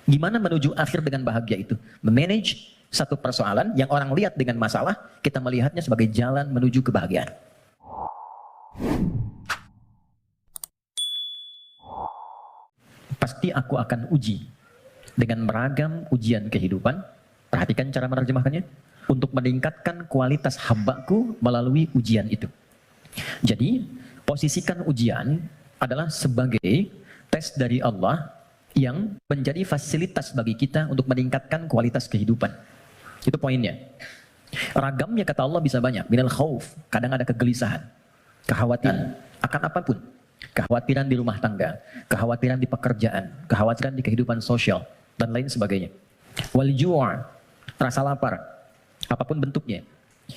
Gimana menuju akhir dengan bahagia itu? Memanage satu persoalan yang orang lihat dengan masalah, kita melihatnya sebagai jalan menuju kebahagiaan. Pasti aku akan uji dengan beragam ujian kehidupan. Perhatikan cara menerjemahkannya. Untuk meningkatkan kualitas hambaku melalui ujian itu. Jadi, posisikan ujian adalah sebagai tes dari Allah yang menjadi fasilitas bagi kita untuk meningkatkan kualitas kehidupan. Itu poinnya. Ragamnya kata Allah bisa banyak. Minal khauf, kadang ada kegelisahan, kekhawatiran akan apapun. Kekhawatiran di rumah tangga, kekhawatiran di pekerjaan, kekhawatiran di kehidupan sosial, dan lain sebagainya. Wal ju', rasa lapar, apapun bentuknya.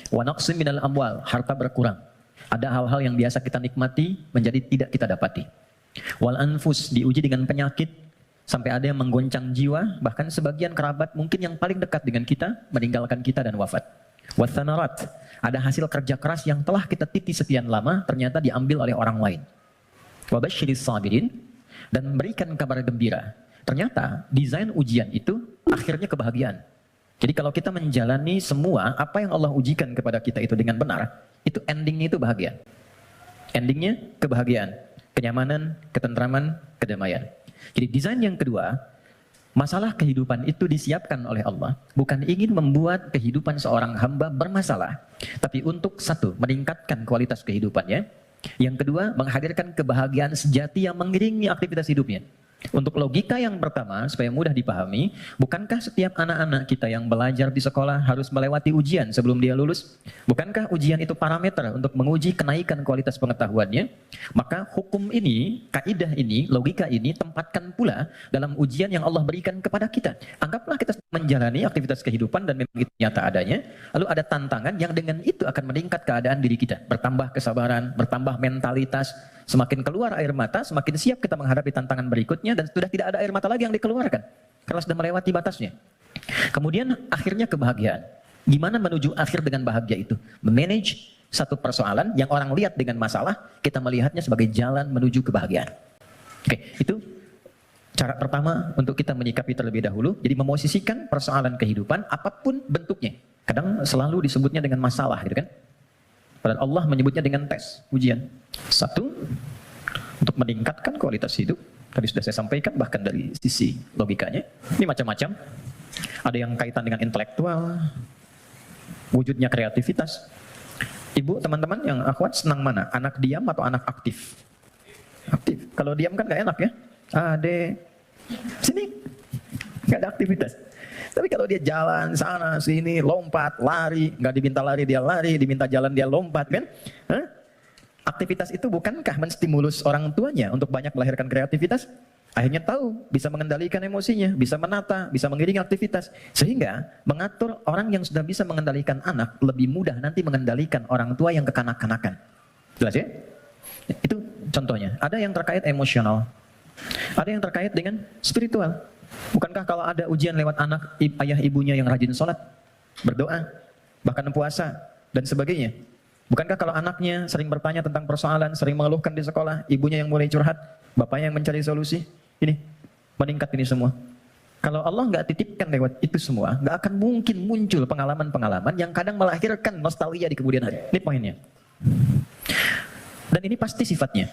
Wa naqsim minal amwal, harta berkurang. Ada hal-hal yang biasa kita nikmati menjadi tidak kita dapati. Wal anfus, diuji dengan penyakit, sampai ada yang menggoncang jiwa, bahkan sebagian kerabat mungkin yang paling dekat dengan kita, meninggalkan kita dan wafat. Wathanarat, ada hasil kerja keras yang telah kita titi sekian lama, ternyata diambil oleh orang lain. Wabasyiris sabirin, dan berikan kabar gembira. Ternyata desain ujian itu akhirnya kebahagiaan. Jadi kalau kita menjalani semua apa yang Allah ujikan kepada kita itu dengan benar, itu endingnya itu bahagia. Endingnya kebahagiaan, kenyamanan, ketentraman, kedamaian. Jadi desain yang kedua, masalah kehidupan itu disiapkan oleh Allah bukan ingin membuat kehidupan seorang hamba bermasalah, tapi untuk satu, meningkatkan kualitas kehidupannya. Yang kedua, menghadirkan kebahagiaan sejati yang mengiringi aktivitas hidupnya. Untuk logika yang pertama, supaya mudah dipahami, bukankah setiap anak-anak kita yang belajar di sekolah harus melewati ujian sebelum dia lulus? Bukankah ujian itu parameter untuk menguji kenaikan kualitas pengetahuannya? Maka hukum ini, kaidah ini, logika ini tempatkan pula dalam ujian yang Allah berikan kepada kita. Anggaplah kita menjalani aktivitas kehidupan dan memang itu nyata adanya, lalu ada tantangan yang dengan itu akan meningkat keadaan diri kita. Bertambah kesabaran, bertambah mentalitas, semakin keluar air mata, semakin siap kita menghadapi tantangan berikutnya, dan sudah tidak ada air mata lagi yang dikeluarkan karena sudah melewati batasnya. Kemudian akhirnya kebahagiaan. Gimana menuju akhir dengan bahagia itu? Memanage satu persoalan yang orang lihat dengan masalah, kita melihatnya sebagai jalan menuju kebahagiaan. Oke, itu cara pertama untuk kita menyikapi terlebih dahulu. Jadi memosisikan persoalan kehidupan apapun bentuknya. Kadang selalu disebutnya dengan masalah, gitu kan? Padahal Allah menyebutnya dengan tes, ujian. Satu, untuk meningkatkan kualitas hidup. Tadi sudah saya sampaikan, bahkan dari sisi logikanya. Ini macam-macam. Ada yang kaitan dengan intelektual, wujudnya kreativitas. Ibu, teman-teman yang akhwat senang mana? Anak diam atau anak aktif? Aktif. Kalau diam kan gak enak ya. Adek, sini. Gak ada aktivitas. Tapi kalau dia jalan sana sini, lompat, lari, nggak diminta lari dia lari, diminta jalan dia lompat, kan? Hah? Aktivitas itu bukankah menstimulus orang tuanya untuk banyak melahirkan kreativitas? Akhirnya tahu, bisa mengendalikan emosinya, bisa menata, bisa mengiringi aktivitas. Sehingga mengatur orang yang sudah bisa mengendalikan anak lebih mudah nanti mengendalikan orang tua yang kekanak-kanakan. Jelas ya? Itu contohnya. Ada yang terkait emosional, ada yang terkait dengan spiritual. Bukankah kalau ada ujian lewat anak, ayah ibunya yang rajin sholat, berdoa, bahkan puasa, dan sebagainya? Bukankah kalau anaknya sering bertanya tentang persoalan, sering mengeluhkan di sekolah, ibunya yang mulai curhat, bapaknya yang mencari solusi, ini, meningkat ini semua. Kalau Allah nggak titipkan lewat itu semua, nggak akan mungkin muncul pengalaman-pengalaman yang kadang melahirkan nostalgia di kemudian hari. Ini poinnya. Dan ini pasti sifatnya,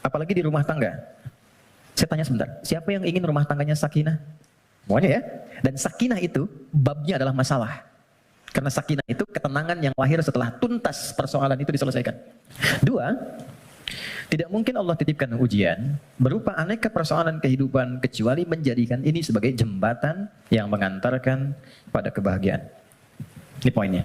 apalagi di rumah tangga. Saya tanya sebentar, siapa yang ingin rumah tangganya sakinah? Semuanya ya. Dan sakinah itu babnya adalah masalah. Karena sakinah itu ketenangan yang lahir setelah tuntas persoalan itu diselesaikan. Dua, tidak mungkin Allah titipkan ujian berupa aneka persoalan kehidupan kecuali menjadikan ini sebagai jembatan yang mengantarkan pada kebahagiaan. Ini poinnya.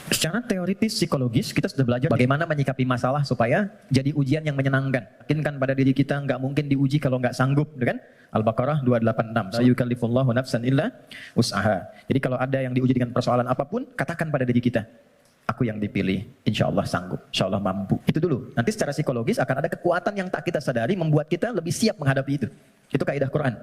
Secara teoritis psikologis kita sudah belajar bagaimana menyikapi masalah supaya jadi ujian yang menyenangkan. Yakinkan pada diri kita nggak mungkin diuji kalau nggak sanggup, kan? Al-Baqarah 286. La yukallifullahu nafsan illa wus'aha. Jadi kalau ada yang diuji dengan persoalan apapun, katakan pada diri kita, aku yang dipilih, insya Allah sanggup, insya Allah mampu. Itu dulu. Nanti secara psikologis akan ada kekuatan yang tak kita sadari membuat kita lebih siap menghadapi itu. Itu kaidah Quran.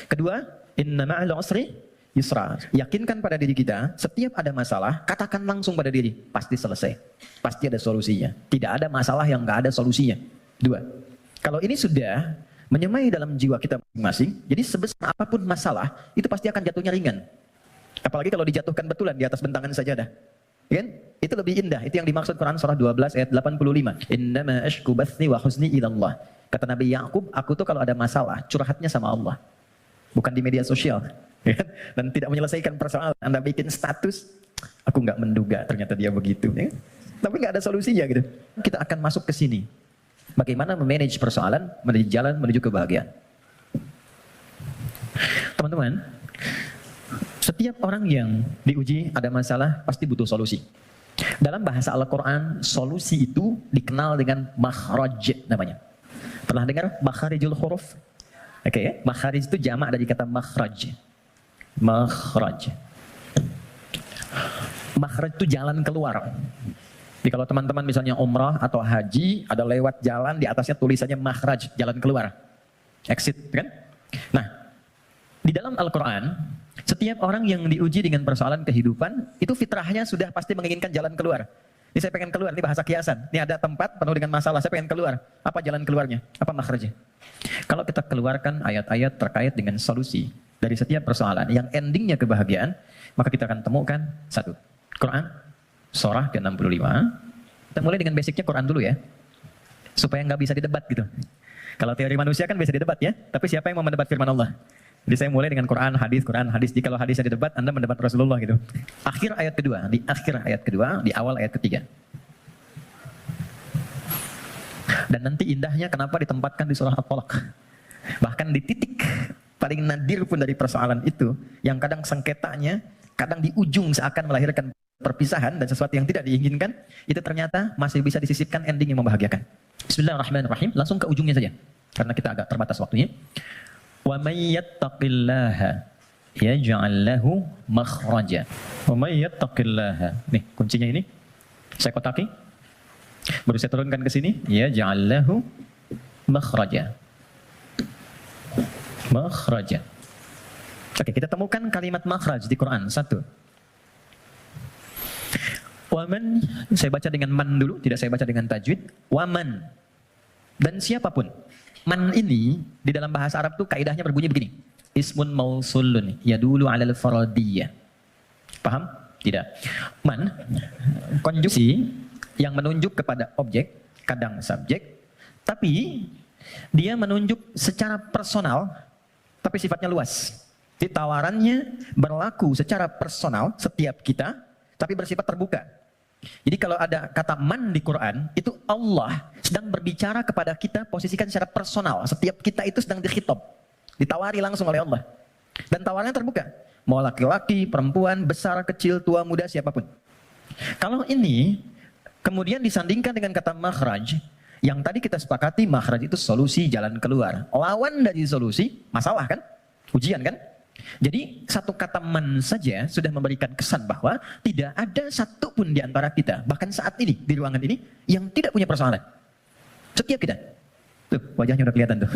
Kedua, inna ma'al usri yusra. Yakinkan pada diri kita, setiap ada masalah, katakan langsung pada diri, pasti selesai. Pasti ada solusinya. Tidak ada masalah yang nggak ada solusinya. Dua. Kalau ini sudah, menyemai dalam jiwa kita masing-masing. Jadi sebesar apapun masalah, itu pasti akan jatuhnya ringan. Apalagi kalau dijatuhkan betulan di atas bentangan sajadah. Kan? Itu lebih indah. Itu yang dimaksud Quran surah 12 ayat 85. Innama ashku bathi wa husni ilallah. Kata Nabi Yakub, aku tuh kalau ada masalah, curhatnya sama Allah. Bukan di media sosial. Kan? Dan tidak menyelesaikan persoalan. Anda bikin status, aku nggak menduga ternyata dia begitu. Ya? Tapi nggak ada solusinya gitu. Kita akan masuk ke sini. Bagaimana memanage persoalan, menuju jalan, menuju kebahagiaan. Teman-teman, setiap orang yang diuji ada masalah pasti butuh solusi. Dalam bahasa Al-Quran, solusi itu dikenal dengan makhraj namanya. Pernah dengar makharijul huruf? Oke ya, makharij itu jamak dari kata makhraj. Makhraj. Makhraj itu jalan keluar. Jadi kalau teman-teman misalnya umrah atau haji, ada lewat jalan, di atasnya tulisannya makhraj, jalan keluar. Exit, kan? Nah, di dalam Al-Quran, setiap orang yang diuji dengan persoalan kehidupan, itu fitrahnya sudah pasti menginginkan jalan keluar. Ini saya pengen keluar, ini bahasa kiasan. Ini ada tempat penuh dengan masalah, saya pengen keluar. Apa jalan keluarnya? Apa makhrajnya? Kalau kita keluarkan ayat-ayat terkait dengan solusi dari setiap persoalan yang endingnya kebahagiaan, maka kita akan temukan satu, Quran, surah ke-65. Kita mulai dengan basicnya Quran dulu ya, supaya nggak bisa didebat gitu. Kalau teori manusia kan bisa didebat ya, tapi siapa yang mau mendebat firman Allah? Jadi saya mulai dengan Quran, hadis. Jadi kalau hadisnya didebat, Anda mendebat Rasulullah gitu. Akhir ayat kedua, di akhir ayat kedua, di awal ayat ketiga. Dan nanti indahnya kenapa ditempatkan di surah At-Talaq. Bahkan di titik paling nadir pun dari persoalan itu, yang kadang sengketanya, kadang di ujung seakan melahirkan perpisahan dan sesuatu yang tidak diinginkan, itu ternyata masih bisa disisipkan ending yang membahagiakan. Bismillahirrahmanirrahim, langsung ke ujungnya saja, karena kita agak terbatas waktunya. Wa may yattaqillaha yaj'al lahu makhraja. Wa may yattaqillaha. Nih, kuncinya ini. Saya kotaki. Baru saya turunkan ke sini, yaj'al lahu makhraja. Makhraja. Oke, kita temukan kalimat makhraj di Quran. Satu. Waman, saya baca dengan man dulu, tidak saya baca dengan tajwid. Waman. Dan siapapun. Man ini di dalam bahasa Arab tuh kaidahnya berbunyi begini. Ismun mausulun yadulu 'alal faradiyah. Paham? Tidak. Man konjungsi yang menunjuk kepada objek, kadang subjek, tapi dia menunjuk secara personal tapi sifatnya luas. Jadi tawarannya berlaku secara personal setiap kita tapi bersifat terbuka. Jadi kalau ada kata man di Quran, itu Allah sedang berbicara kepada kita, posisikan secara personal. Setiap kita itu sedang dikhitab, ditawari langsung oleh Allah. Dan tawarannya terbuka. Mau laki-laki, perempuan, besar, kecil, tua, muda, siapapun. Kalau ini kemudian disandingkan dengan kata makhraj, yang tadi kita sepakati makhraj itu solusi, jalan keluar. Lawan dari solusi, masalah kan? Ujian kan? Jadi satu kata man saja sudah memberikan kesan bahwa tidak ada satu pun di antara kita, bahkan saat ini di ruangan ini, yang tidak punya persoalan. Setiap kita. Tuh, wajahnya udah kelihatan tuh.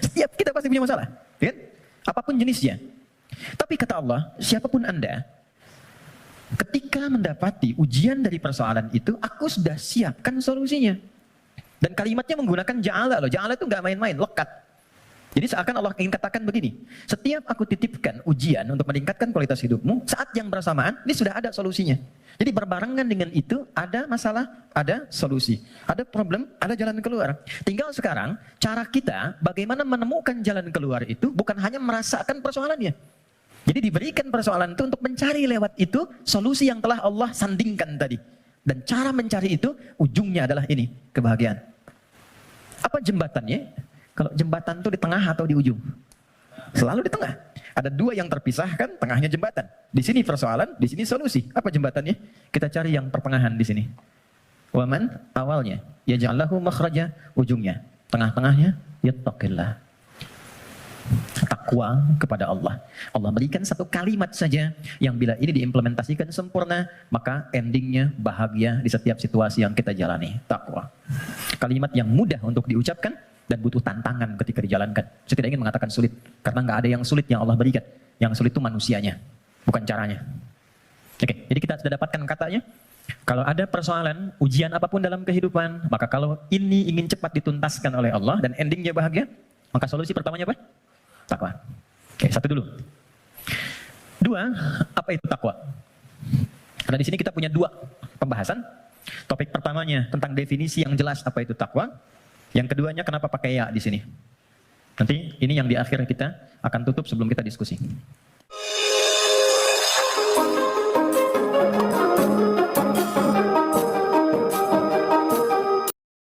Setiap kita pasti punya masalah, kan? Apapun jenisnya. Tapi kata Allah, siapapun Anda, ketika mendapati ujian dari persoalan itu, aku sudah siapkan solusinya. Dan kalimatnya menggunakan ja'ala loh. Ja'ala itu nggak main-main, lekat. Jadi seakan Allah ingin katakan begini, setiap aku titipkan ujian untuk meningkatkan kualitas hidupmu, saat yang bersamaan, ini sudah ada solusinya. Jadi berbarengan dengan itu, ada masalah, ada solusi. Ada problem, ada jalan keluar. Tinggal sekarang, cara kita bagaimana menemukan jalan keluar itu, bukan hanya merasakan persoalannya. Jadi diberikan persoalan itu untuk mencari lewat itu, solusi yang telah Allah sandingkan tadi. Dan cara mencari itu, ujungnya adalah ini, kebahagiaan. Apa jembatannya? Kalau jembatan itu di tengah atau di ujung? Selalu di tengah. Ada dua yang terpisahkan, tengahnya jembatan. Di sini persoalan, di sini solusi. Apa jembatannya? Kita cari yang pertengahan di sini. Waman, awalnya. Yaj'allahu makhraja, ujungnya. Tengah-tengahnya, yattaqillah. Takwa kepada Allah. Allah berikan satu kalimat saja yang bila ini diimplementasikan sempurna, maka endingnya bahagia di setiap situasi yang kita jalani. Takwa. Kalimat yang mudah untuk diucapkan dan butuh tantangan ketika dijalankan. Saya tidak ingin mengatakan sulit, karena nggak ada yang sulit yang Allah berikan. Yang sulit itu manusianya, bukan caranya. Oke, jadi kita sudah dapatkan katanya. Kalau ada persoalan, ujian apapun dalam kehidupan, maka kalau ini ingin cepat dituntaskan oleh Allah dan endingnya bahagia, maka solusi pertamanya apa? Takwa. Oke, satu dulu. Dua, apa itu takwa? Karena di sini kita punya dua pembahasan. Topik pertamanya tentang definisi yang jelas apa itu takwa. Yang keduanya kenapa pakai ya di sini. Nanti ini yang di akhir kita akan tutup sebelum kita diskusi.